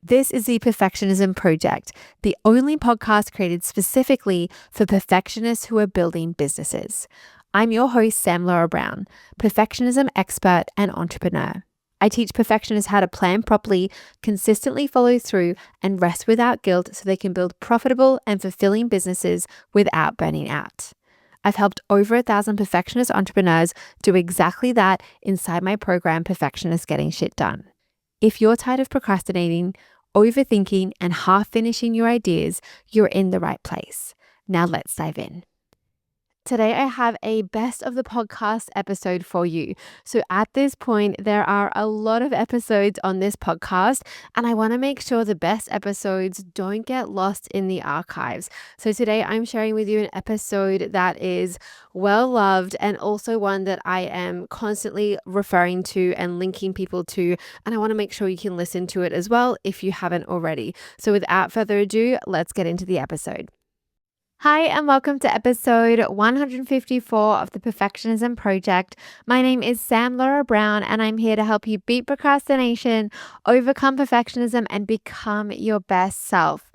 This is the Perfectionism Project, the only podcast created specifically for perfectionists who are building businesses. I'm your host, Sam Laura Brown, perfectionism expert and entrepreneur. I teach perfectionists how to plan properly, consistently follow through, and rest without guilt so they can build profitable and fulfilling businesses without burning out. I've helped over 1,000 perfectionist entrepreneurs do exactly that inside my program, Perfectionists Getting Shit Done. If you're tired of procrastinating, overthinking, and half finishing your ideas, you're in the right place. Now let's dive in. Today, I have a best of the podcast episode for you. So at this point, there are a lot of episodes on this podcast, and I want to make sure the best episodes don't get lost in the archives. So today, I'm sharing with you an episode that is well loved and also one that I am constantly referring to and linking people to. And I want to make sure you can listen to it as well if you haven't already. So without further ado, let's get into the episode. Hi, and welcome to episode 154 of the Perfectionism Project. My name is Sam Laura Brown, and I'm here to help you beat procrastination, overcome perfectionism, and become your best self.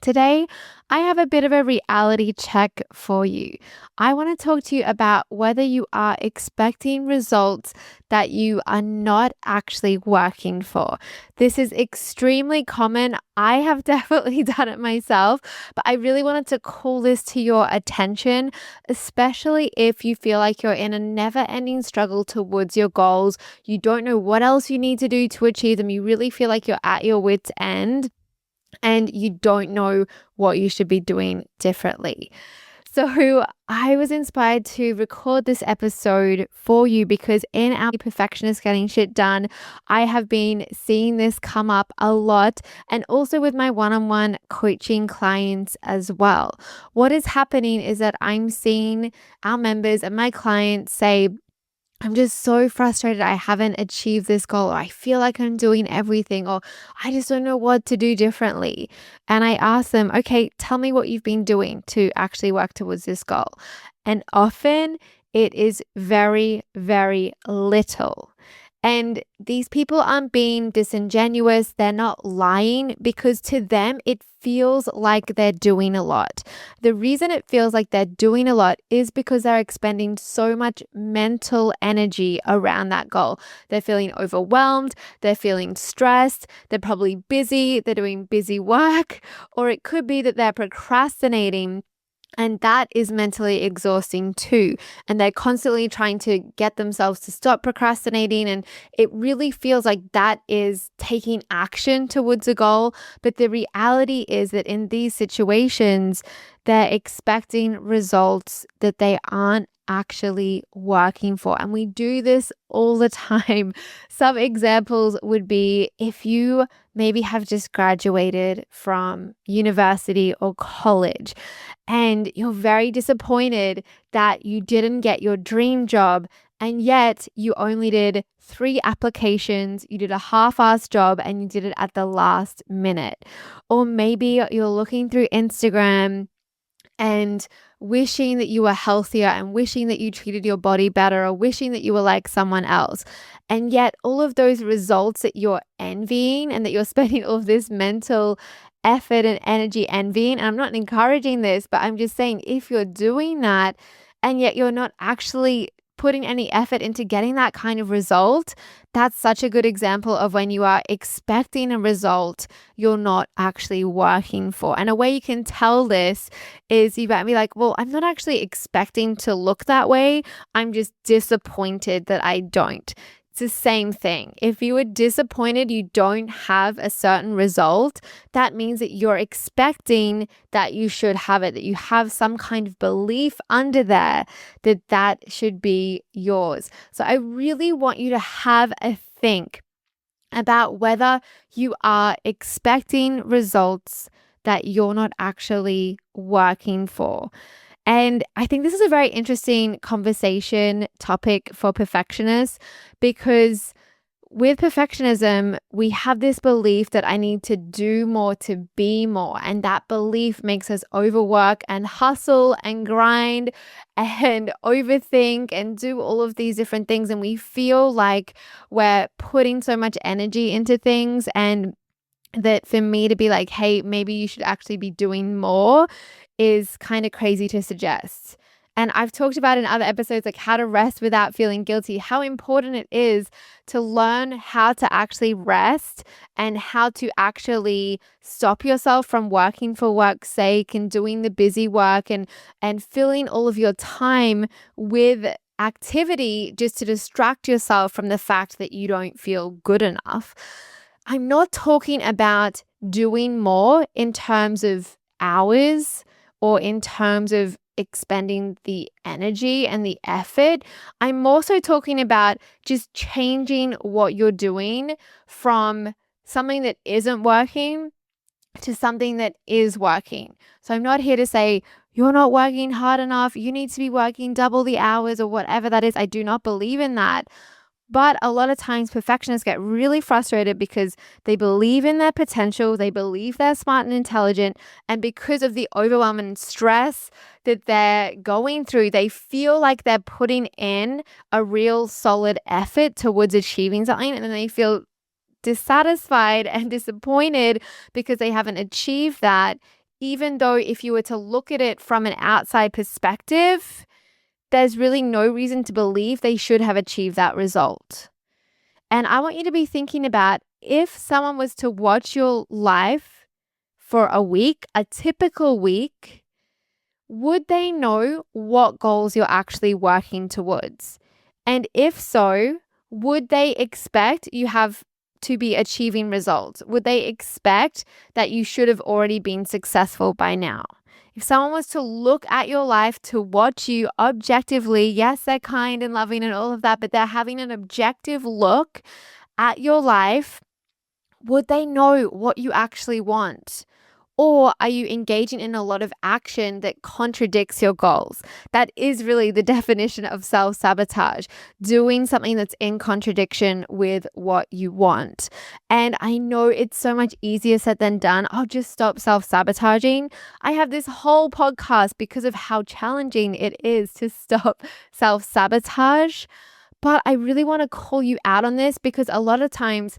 Today, I have a bit of a reality check for you. I want to talk to you about whether you are expecting results that you are not actually working for. This is extremely common. I have definitely done it myself, but I really wanted to call this to your attention, especially if you feel like you're in a never-ending struggle towards your goals. You don't know what else you need to do to achieve them. You really feel like you're at your wit's end, and you don't know what you should be doing differently. So I was inspired to record this episode for you because in our Perfectionists Getting Shit Done, I have been seeing this come up a lot, and also with my one-on-one coaching clients as well. What is happening is that I'm seeing our members and my clients say, I'm just so frustrated I haven't achieved this goal, or I feel like I'm doing everything, or I just don't know what to do differently. And I ask them, okay, tell me what you've been doing to actually work towards this goal. And often it is very, very little. And these people aren't being disingenuous. They're not lying, because to them, it feels like they're doing a lot. The reason it feels like they're doing a lot is because they're expending so much mental energy around that goal. They're feeling overwhelmed. They're feeling stressed. They're probably busy. They're doing busy work. Or it could be that they're procrastinating. And that is mentally exhausting too. And they're constantly trying to get themselves to stop procrastinating. And it really feels like that is taking action towards a goal. But the reality is that in these situations, they're expecting results that they aren't actually working for. And we do this all the time. Some examples would be if you maybe have just graduated from university or college and you're very disappointed that you didn't get your dream job, and yet you only did 3 applications, you did a half-assed job, and you did it at the last minute. Or maybe you're looking through Instagram and wishing that you were healthier and wishing that you treated your body better, or wishing that you were like someone else. And yet all of those results that you're envying and that you're spending all of this mental effort and energy envying, and I'm not encouraging this, but I'm just saying if you're doing that and yet you're not actually putting any effort into getting that kind of result, that's such a good example of when you are expecting a result you're not actually working for. And a way you can tell this is you might be like, well, I'm not actually expecting to look that way. I'm just disappointed that I don't. It's the same thing. If you were disappointed you don't have a certain result, that means that you're expecting that you should have it, that you have some kind of belief under there that that should be yours. So I really want you to have a think about whether you are expecting results that you're not actually working for. And I think this is a very interesting conversation topic for perfectionists, because with perfectionism, we have this belief that I need to do more to be more. And that belief makes us overwork and hustle and grind and overthink and do all of these different things. And we feel like we're putting so much energy into things, and that for me to be like, hey, maybe you should actually be doing more is kind of crazy to suggest. And I've talked about in other episodes, like how to rest without feeling guilty, how important it is to learn how to actually rest and how to actually stop yourself from working for work's sake and doing the busy work and filling all of your time with activity just to distract yourself from the fact that you don't feel good enough. I'm not talking about doing more in terms of hours or in terms of expending the energy and the effort. I'm also talking about just changing what you're doing from something that isn't working to something that is working. So I'm not here to say, you're not working hard enough, you need to be working double the hours or whatever that is. I do not believe in that. But a lot of times perfectionists get really frustrated because they believe in their potential, they believe they're smart and intelligent, and because of the overwhelm and stress that they're going through, they feel like they're putting in a real solid effort towards achieving something, and then they feel dissatisfied and disappointed because they haven't achieved that, even though if you were to look at it from an outside perspective, there's really no reason to believe they should have achieved that result. And I want you to be thinking about if someone was to watch your life for a week, a typical week, would they know what goals you're actually working towards? And if so, would they expect you have to be achieving results? Would they expect that you should have already been successful by now? If someone was to look at your life to watch you objectively, yes, they're kind and loving and all of that, but they're having an objective look at your life, would they know what you actually want? Or are you engaging in a lot of action that contradicts your goals? That is really the definition of self-sabotage, doing something that's in contradiction with what you want. And I know it's so much easier said than done. I'll just stop self-sabotaging. I have this whole podcast because of how challenging it is to stop self-sabotage. But I really want to call you out on this because a lot of times,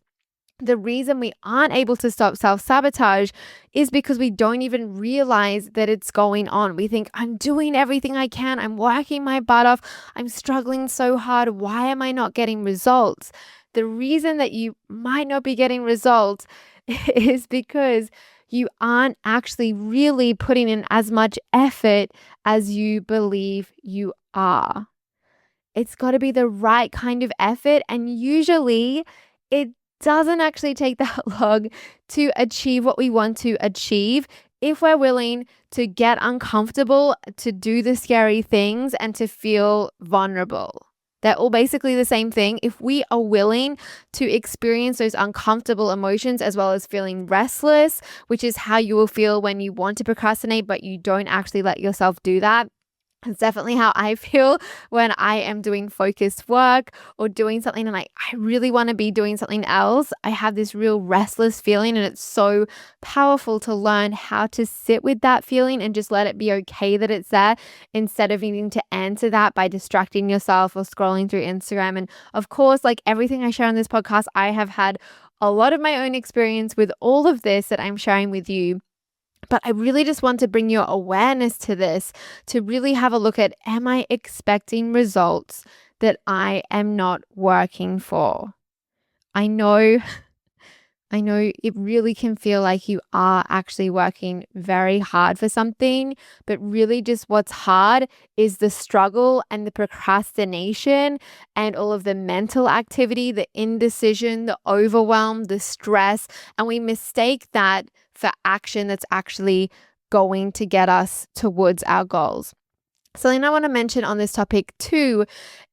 the reason we aren't able to stop self-sabotage is because we don't even realize that it's going on. We think, I'm doing everything I can. I'm working my butt off. I'm struggling so hard. Why am I not getting results? The reason that you might not be getting results is because you aren't actually really putting in as much effort as you believe you are. It's got to be the right kind of effort. And usually it doesn't actually take that long to achieve what we want to achieve if we're willing to get uncomfortable, to do the scary things, and to feel vulnerable. They're all basically the same thing. If we are willing to experience those uncomfortable emotions as well as feeling restless, which is how you will feel when you want to procrastinate, but you don't actually let yourself do that. It's definitely how I feel when I am doing focused work or doing something and I really want to be doing something else. I have this real restless feeling, and it's so powerful to learn how to sit with that feeling and just let it be okay that it's there instead of needing to answer that by distracting yourself or scrolling through Instagram. And of course, like everything I share on this podcast, I have had a lot of my own experience with all of this that I'm sharing with you. But I really just want to bring your awareness to this, to really have a look at, am I expecting results that I am not working for? I know it really can feel like you are actually working very hard for something, but really just what's hard is the struggle and the procrastination and all of the mental activity, the indecision, the overwhelm, the stress, and we mistake that for action that's actually going to get us towards our goals. Something I want to mention on this topic too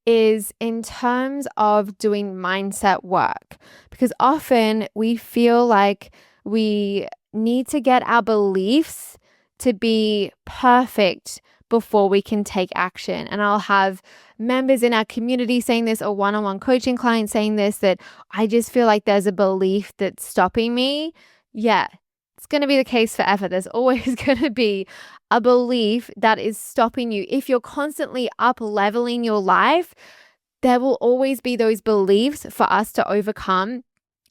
is in terms of doing mindset work, because often we feel like we need to get our beliefs to be perfect before we can take action. And I'll have members in our community saying this, or one-on-one coaching clients saying this, that I just feel like there's a belief that's stopping me. Yeah, it's going to be the case forever. There's always going to be a belief that is stopping you. If you're constantly up leveling your life, there will always be those beliefs for us to overcome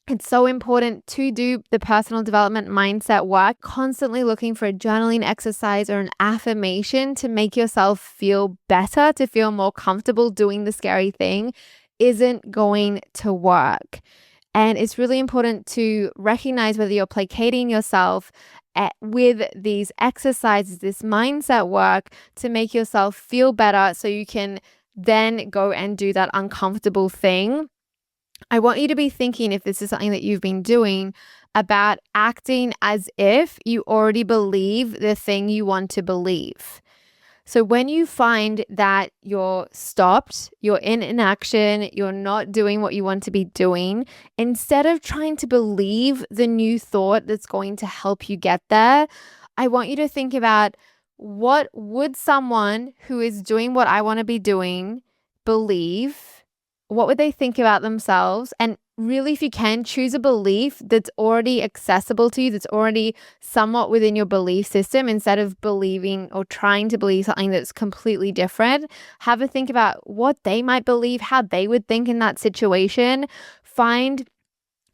It's so important to do the personal development mindset work, constantly looking for a journaling exercise or an affirmation to make yourself feel better, to feel more comfortable doing the scary thing isn't going to work. And it's really important to recognize whether you're placating yourself with these exercises, this mindset work to make yourself feel better so you can then go and do that uncomfortable thing. I want you to be thinking, if this is something that you've been doing, about acting as if you already believe the thing you want to believe. So when you find that you're stopped, you're in inaction, you're not doing what you want to be doing, instead of trying to believe the new thought that's going to help you get there, I want you to think about, what would someone who is doing what I want to be doing believe? What would they think about themselves? And really, if you can, choose a belief that's already accessible to you, that's already somewhat within your belief system, instead of believing or trying to believe something that's completely different. Have a think about what they might believe, how they would think in that situation. Find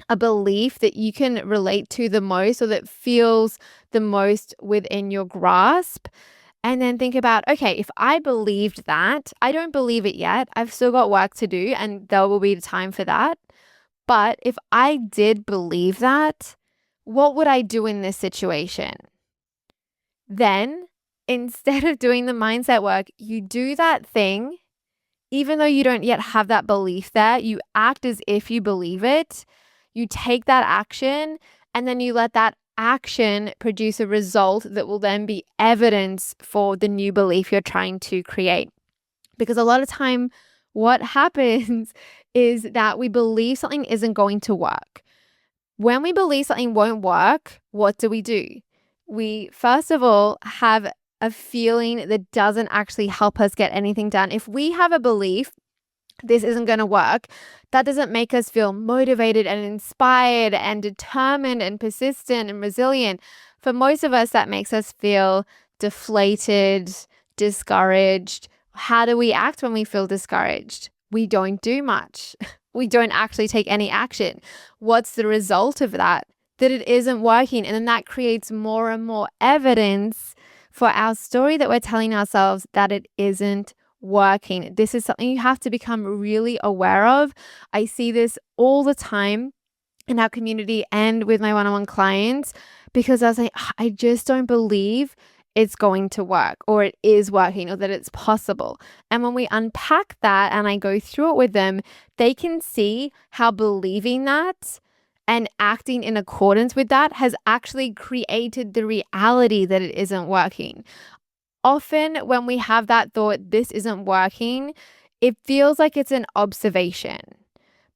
a belief that you can relate to the most, or that feels the most within your grasp. And then think about, okay, if I believed that, I don't believe it yet. I've still got work to do, and there will be time for that. But if I did believe that, what would I do in this situation? Then, instead of doing the mindset work, you do that thing, even though you don't yet have that belief there. You act as if you believe it. You take that action, and then you let that action produce a result that will then be evidence for the new belief you're trying to create. Because a lot of time, what happens is that we believe something isn't going to work. When we believe something won't work, what do? We first of all have a feeling that doesn't actually help us get anything done. If we have a belief this isn't going to work, that doesn't make us feel motivated and inspired and determined and persistent and resilient. For most of us, that makes us feel deflated, discouraged. How do we act when we feel discouraged? We don't do much. We don't actually take any action. What's the result of that? That it isn't working. And then that creates more and more evidence for our story that we're telling ourselves that it isn't working. This is something you have to become really aware of. I see this all the time in our community and with my one-on-one clients, because I was like, I just don't believe it's going to work, or it is working, or that it's possible. And when we unpack that and I go through it with them, they can see how believing that and acting in accordance with that has actually created the reality that it isn't working. Often when we have that thought, this isn't working, it feels like it's an observation.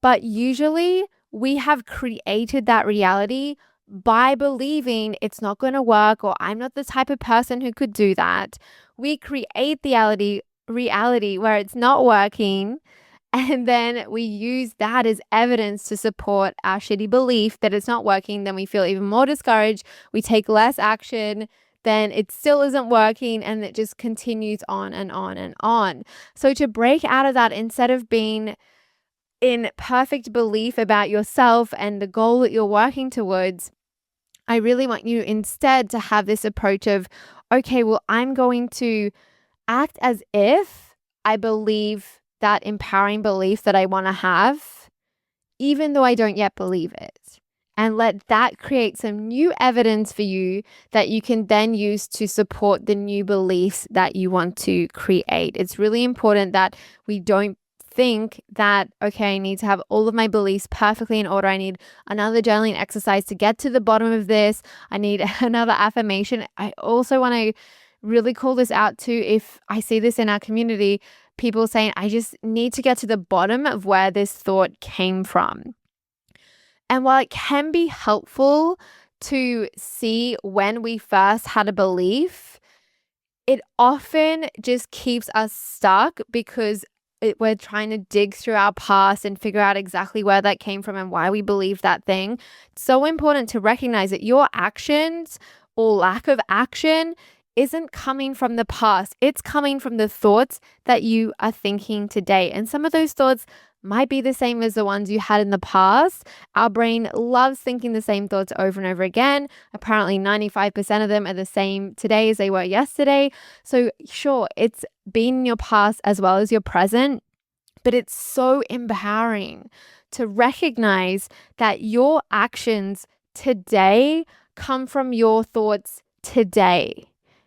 But usually we have created that reality by believing it's not going to work, or I'm not the type of person who could do that. We create the reality where it's not working, and then we use that as evidence to support our shitty belief that it's not working. Then we feel even more discouraged. We take less action. Then it still isn't working, and it just continues on and on and on. So to break out of that, instead of being in perfect belief about yourself and the goal that you're working towards, I really want you instead to have this approach of, okay, well, I'm going to act as if I believe that empowering belief that I want to have, even though I don't yet believe it. And let that create some new evidence for you that you can then use to support the new beliefs that you want to create. It's really important that we don't think that, okay, I need to have all of my beliefs perfectly in order. I need another journaling exercise to get to the bottom of this. I need another affirmation. I also want to really call this out too. If I see this in our community, people saying, I just need to get to the bottom of where this thought came from. And while it can be helpful to see when we first had a belief, it often just keeps us stuck because we're trying to dig through our past and figure out exactly where that came from and why we believe that thing. It's so important to recognize that your actions or lack of action isn't coming from the past. It's coming from the thoughts that you are thinking today. And some of those thoughts might be the same as the ones you had in the past. Our brain loves thinking the same thoughts over and over again. Apparently 95% of them are the same today as they were yesterday. So sure, it's been in your past as well as your present, but it's so empowering to recognize that your actions today come from your thoughts today.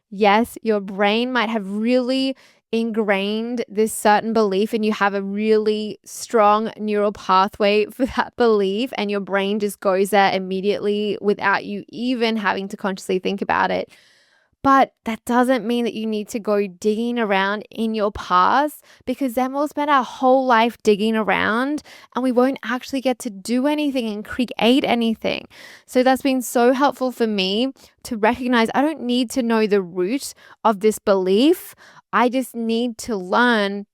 Yes, your brain might have really ingrained this certain belief and you have a really strong neural pathway for that belief, and your brain just goes there immediately without you even having to consciously think about it. But that doesn't mean that you need to go digging around in your past, because then we'll spend our whole life digging around and we won't actually get to do anything and create anything. So that's been so helpful for me to recognize I don't need to know the root of this belief. I just need to learn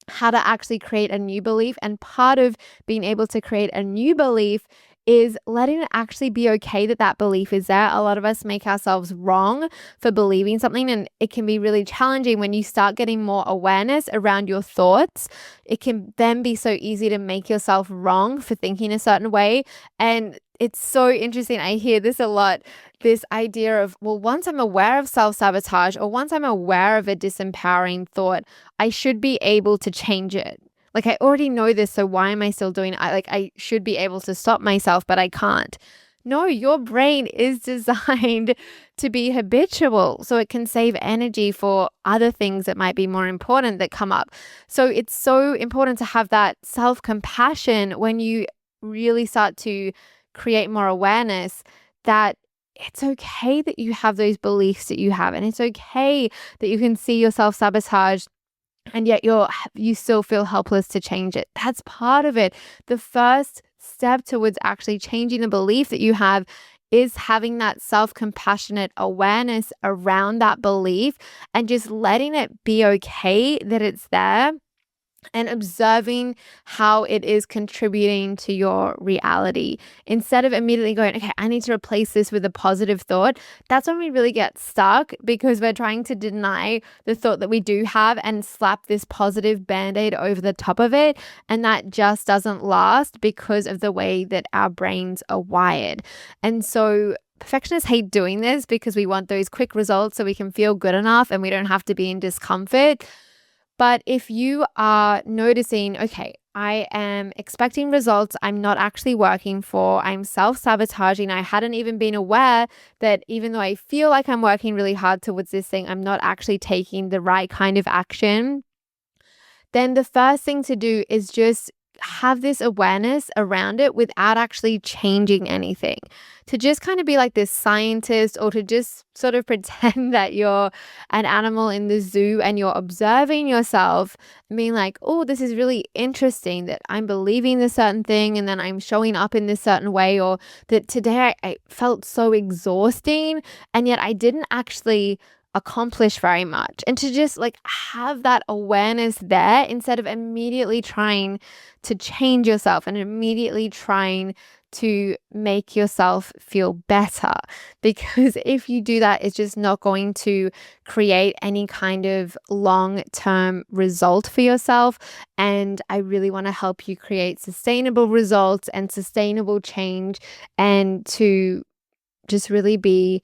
how to actually create a new belief. And part of being able to create a new belief is letting it actually be okay that that belief is there. A lot of us make ourselves wrong for believing something, and it can be really challenging when you start getting more awareness around your thoughts. It can then be so easy to make yourself wrong for thinking a certain way. And it's so interesting. I hear this a lot, this idea of, well, once I'm aware of self-sabotage or once I'm aware of a disempowering thought, I should be able to change it. Like, I already know this, so why am I still doing it? I should be able to stop myself, but I can't. No, your brain is designed to be habitual so it can save energy for other things that might be more important that come up. So it's so important to have that self-compassion when you really start to create more awareness that it's okay that you have those beliefs that you have, and it's okay that you can see your self-sabotage and yet you still feel helpless to change it. That's part of it. The first step towards actually changing the belief that you have is having that self-compassionate awareness around that belief and just letting it be okay that it's there, and observing how it is contributing to your reality. Instead of immediately going, okay, I need to replace this with a positive thought. That's when we really get stuck, because we're trying to deny the thought that we do have and slap this positive band-aid over the top of it. And that just doesn't last because of the way that our brains are wired. And so perfectionists hate doing this because we want those quick results so we can feel good enough and we don't have to be in discomfort. But if you are noticing, okay, I am expecting results I'm not actually working for, I'm self-sabotaging, I hadn't even been aware that even though I feel like I'm working really hard towards this thing, I'm not actually taking the right kind of action, then the first thing to do is just have this awareness around it without actually changing anything. To just kind of be like this scientist, or to just sort of pretend that you're an animal in the zoo and you're observing yourself and being like, oh, this is really interesting that I'm believing this certain thing and then I'm showing up in this certain way, or that today I felt so exhausting and yet I didn't actually accomplish very much. And to just like have that awareness there instead of immediately trying to change yourself and immediately trying to make yourself feel better. Because if you do that, it's just not going to create any kind of long-term result for yourself. And I really want to help you create sustainable results and sustainable change, and to just really be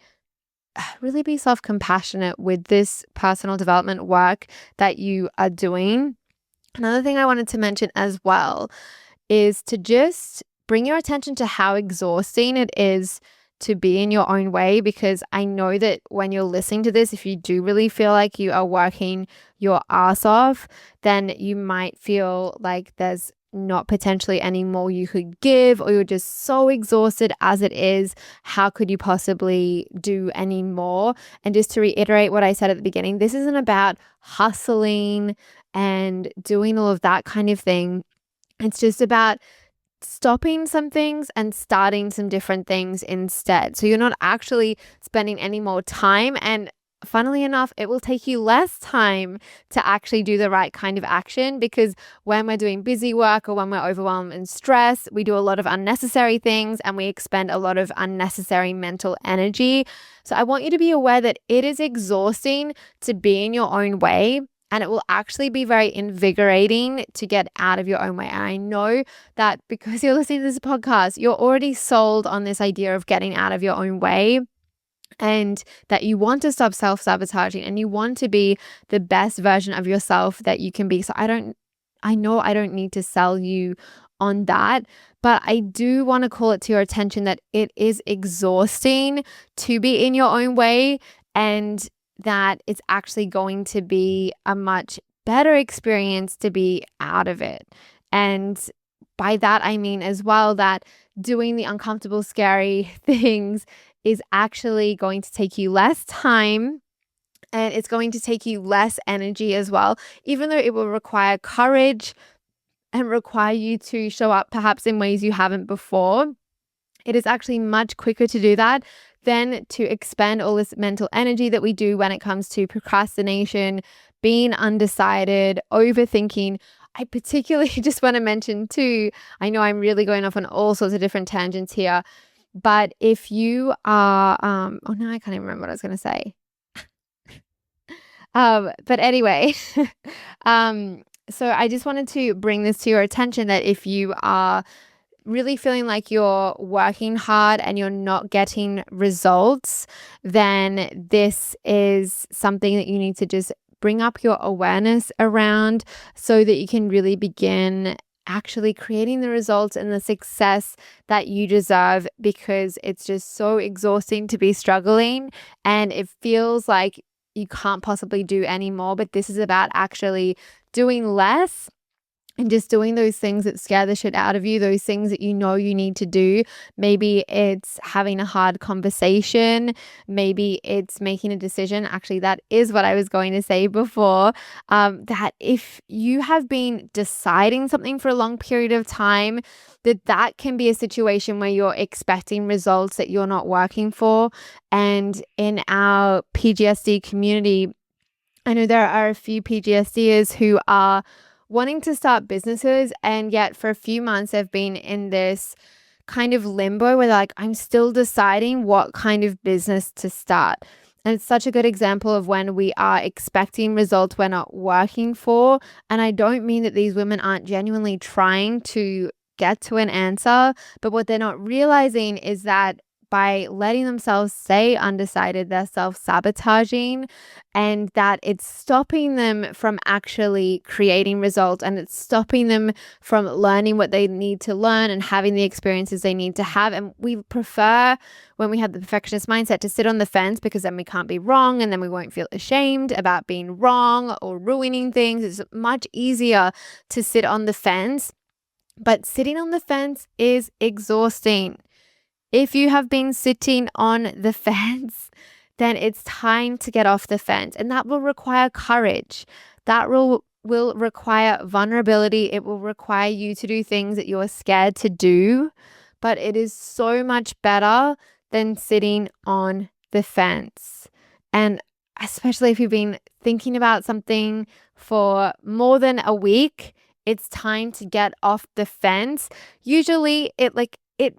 self-compassionate with this personal development work that you are doing. Another thing I wanted to mention as well is to just bring your attention to how exhausting it is to be in your own way, because I know that when you're listening to this, if you do really feel like you are working your ass off, then you might feel like there's not potentially any more you could give, or you're just so exhausted as it is. How could you possibly do any more? And just to reiterate what I said at the beginning, this isn't about hustling and doing all of that kind of thing. It's just about stopping some things and starting some different things instead. So you're not actually spending any more time, and funnily enough, it will take you less time to actually do the right kind of action, because when we're doing busy work or when we're overwhelmed and stressed, we do a lot of unnecessary things and we expend a lot of unnecessary mental energy. So I want you to be aware that it is exhausting to be in your own way. And it will actually be very invigorating to get out of your own way. And I know that because you're listening to this podcast, you're already sold on this idea of getting out of your own way, and that you want to stop self-sabotaging and you want to be the best version of yourself that you can be. So I know I don't need to sell you on that, but I do want to call it to your attention that it is exhausting to be in your own way, and that it's actually going to be a much better experience to be out of it. And by that, I mean as well that doing the uncomfortable, scary things is actually going to take you less time, and it's going to take you less energy as well, even though it will require courage and require you to show up perhaps in ways you haven't before. It is actually much quicker to do that than to expend all this mental energy that we do when it comes to procrastination, being undecided, overthinking. I particularly just want to mention too, I know I'm really going off on all sorts of different tangents here, but if you are, oh no, I can't even remember what I was going to say. But anyway, so I just wanted to bring this to your attention that if you are really feeling like you're working hard and you're not getting results, then this is something that you need to just bring up your awareness around so that you can really begin actually creating the results and the success that you deserve, because it's just so exhausting to be struggling and it feels like you can't possibly do any more. But this is about actually doing less and just doing those things that scare the shit out of you, those things that you know you need to do. Maybe it's having a hard conversation. Maybe it's making a decision. Actually, that is what I was going to say before, that if you have been deciding something for a long period of time, that can be a situation where you're expecting results that you're not working for. And in our PGSD community, I know there are a few PGSDers who are wanting to start businesses, and yet for a few months they've been in this kind of limbo where they're like, I'm still deciding what kind of business to start. And it's such a good example of when we are expecting results we're not working for. And I don't mean that these women aren't genuinely trying to get to an answer, but what they're not realizing is that by letting themselves stay undecided, they're self-sabotaging, and that it's stopping them from actually creating results, and it's stopping them from learning what they need to learn and having the experiences they need to have. And we prefer, when we have the perfectionist mindset, to sit on the fence, because then we can't be wrong and then we won't feel ashamed about being wrong or ruining things. It's much easier to sit on the fence, but sitting on the fence is exhausting. If you have been sitting on the fence, then it's time to get off the fence. And that will require courage. That will require vulnerability. It will require you to do things that you're scared to do. But it is so much better than sitting on the fence. And especially if you've been thinking about something for more than a week, it's time to get off the fence. Usually it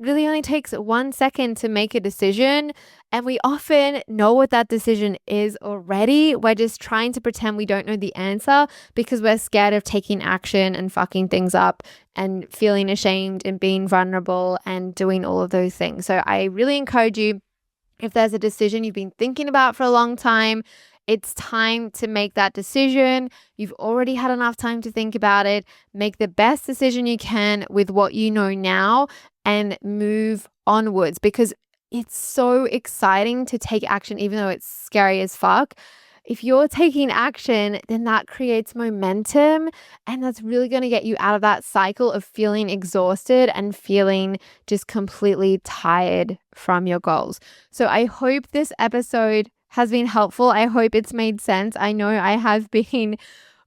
really only takes 1 second to make a decision, and we often know what that decision is already. We're just trying to pretend we don't know the answer because we're scared of taking action and fucking things up and feeling ashamed and being vulnerable and doing all of those things. So I really encourage you, if there's a decision you've been thinking about for a long time, it's time to make that decision. You've already had enough time to think about it. Make the best decision you can with what you know now and move onwards, because it's so exciting to take action, even though it's scary as fuck. If you're taking action, then that creates momentum, and that's really going to get you out of that cycle of feeling exhausted and feeling just completely tired from your goals. So I hope this episode has been helpful. I hope it's made sense. I know I have been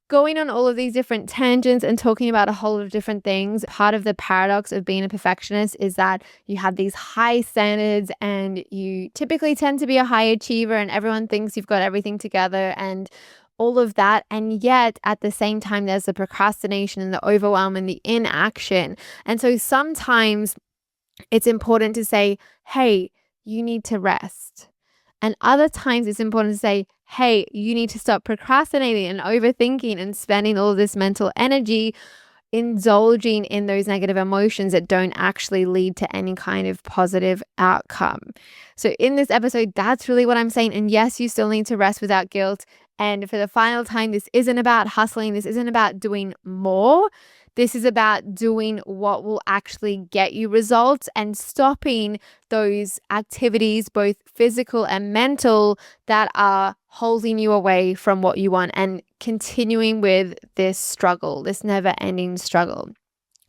going on all of these different tangents and talking about a whole lot of different things. Part of the paradox of being a perfectionist is that you have these high standards and you typically tend to be a high achiever, and everyone thinks you've got everything together and all of that. And yet at the same time, there's the procrastination and the overwhelm and the inaction. And so sometimes it's important to say, hey, you need to rest. And other times it's important to say, hey, you need to stop procrastinating and overthinking and spending all this mental energy indulging in those negative emotions that don't actually lead to any kind of positive outcome. So in this episode, that's really what I'm saying. And yes, you still need to rest without guilt. And for the final time, this isn't about hustling. This isn't about doing more. This is about doing what will actually get you results and stopping those activities, both physical and mental, that are holding you away from what you want and continuing with this struggle, this never-ending struggle.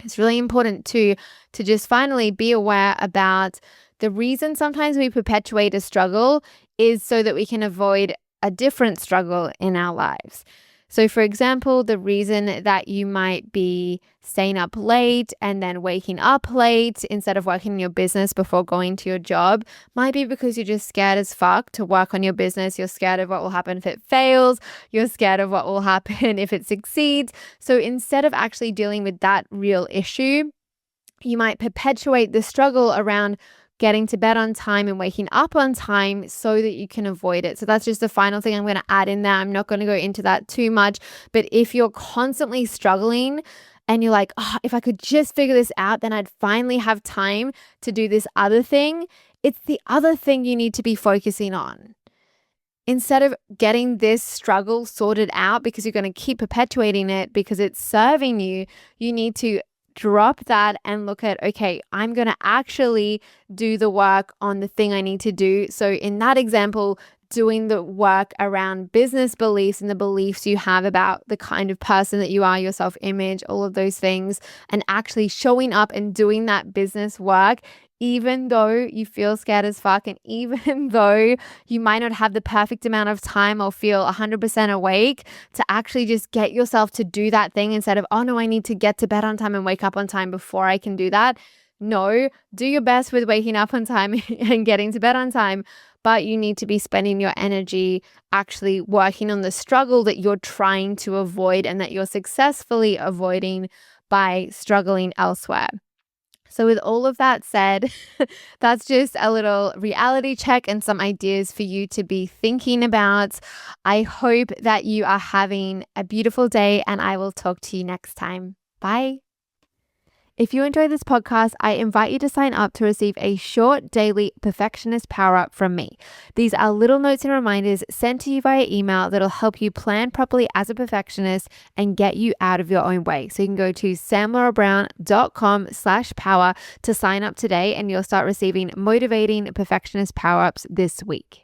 It's really important to just finally be aware about the reason sometimes we perpetuate a struggle is so that we can avoid a different struggle in our lives. So for example, the reason that you might be staying up late and then waking up late instead of working in your business before going to your job might be because you're just scared as fuck to work on your business. You're scared of what will happen if it fails. You're scared of what will happen if it succeeds. So instead of actually dealing with that real issue, you might perpetuate the struggle around getting to bed on time and waking up on time so that you can avoid it. So that's just the final thing I'm going to add in there. I'm not going to go into that too much, but if you're constantly struggling and you're like, oh, if I could just figure this out, then I'd finally have time to do this other thing. It's the other thing you need to be focusing on. Instead of getting this struggle sorted out because you're going to keep perpetuating it because it's serving you, you need to drop that and look at, okay, I'm going to actually do the work on the thing I need to do. So in that example, doing the work around business beliefs and the beliefs you have about the kind of person that you are, your self-image, all of those things, and actually showing up and doing that business work, even though you feel scared as fuck and even though you might not have the perfect amount of time or feel 100% awake, to actually just get yourself to do that thing instead of, oh no, I need to get to bed on time and wake up on time before I can do that. No, do your best with waking up on time and getting to bed on time, but you need to be spending your energy actually working on the struggle that you're trying to avoid and that you're successfully avoiding by struggling elsewhere. So with all of that said, that's just a little reality check and some ideas for you to be thinking about. I hope that you are having a beautiful day and I will talk to you next time. Bye. If you enjoy this podcast, I invite you to sign up to receive a short daily perfectionist power up from me. These are little notes and reminders sent to you via email that'll help you plan properly as a perfectionist and get you out of your own way. So you can go to samlaurabrown.com/power to sign up today and you'll start receiving motivating perfectionist power ups this week.